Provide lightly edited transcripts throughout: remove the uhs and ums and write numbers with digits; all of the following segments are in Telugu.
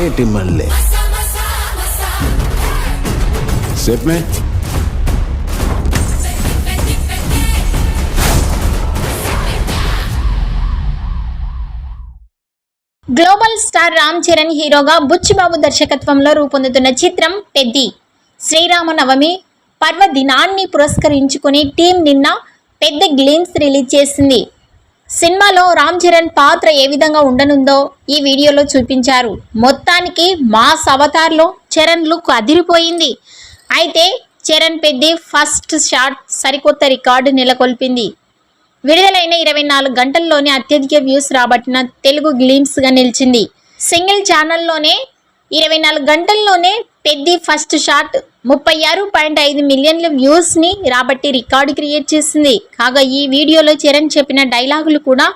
ఏటి మళ్ళీ सेट में గ్లోబల్ స్టార్ రామ్ చరణ్ హీరోగా బుచ్చిబాబు దర్శకత్వంలో రూపొందుతున్న చిత్రం పెద్ది. శ్రీరామనవమి పర్వదినాన్ని పురస్కరించుకుని టీం నిన్న పెద్ద గ్లిమ్స్ రిలీజ్ చేసింది. సినిమాలో రామ్ చరణ్ పాత్ర ఏ విధంగా ఉండనుందో ఈ వీడియోలో చూపించారు. మొత్తానికి మాస్ అవతార్లో చరణ్ లుక్ అదిరిపోయింది. అయితే చరణ్ పెద్ది ఫస్ట్ షాట్ సరికొత్త రికార్డు నెలకొల్పింది. విడుదలైన 24 గంటల్లోనే అత్యధిక వ్యూస్ రాబట్టిన తెలుగు గ్లిమ్స్గా నిలిచింది. సింగిల్ ఛానల్లోనే 24 గంటల్లోనే పెద్ది ఫస్ట్ షాట్ 36.5 మిలియన్ల వ్యూస్ని రాబట్టి రికార్డు క్రియేట్ చేసింది. కాగా ఈ వీడియోలో చరణ్ చెప్పిన డైలాగులు కూడా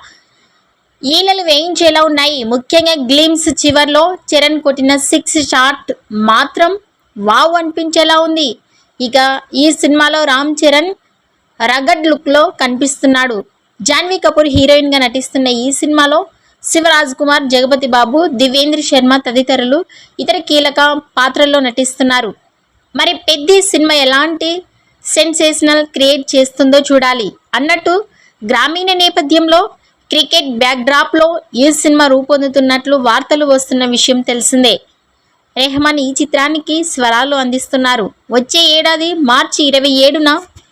ఈలలు వేయించేలా ఉన్నాయి. ముఖ్యంగా గ్లిమ్స్ చివర్లో చరణ్ కొట్టిన 6 షాట్ మాత్రం వావ్ అనిపించేలా ఉంది. ఇక ఈ సినిమాలో రామ్ చరణ్ రగడ్ లుక్లో కనిపిస్తున్నాడు. జాన్వీ కపూర్ హీరోయిన్గా నటిస్తున్న ఈ సినిమాలో శివరాజ్ కుమార్, జగపతి బాబు, దివ్యేంద్ర శర్మ తదితరులు ఇతర కీలక పాత్రల్లో నటిస్తున్నారు. మరి పెద్ది సినిమా ఎలాంటి సెన్సేషనల్ క్రియేట్ చేస్తుందో చూడాలి. అన్నట్టు గ్రామీణ నేపథ్యంలో క్రికెట్ బ్యాక్డ్రాప్లో ఈ సినిమా రూపొందుతున్నట్లు వార్తలు వస్తున్న విషయం తెలిసిందే. రెహమాన్ ఈ చిత్రానికి స్వరాలు అందిస్తున్నారు. వచ్చే ఏడాది మార్చి 27న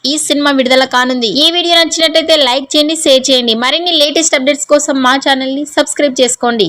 ఈ సినిమా విడుదల కానుంది. ఈ వీడియో నచ్చినట్లయితే లైక్ చేయండి, షేర్ చేయండి. మరిన్ని లేటెస్ట్ అప్డేట్స్ కోసం మా ఛానల్ని సబ్స్క్రైబ్ చేసుకోండి.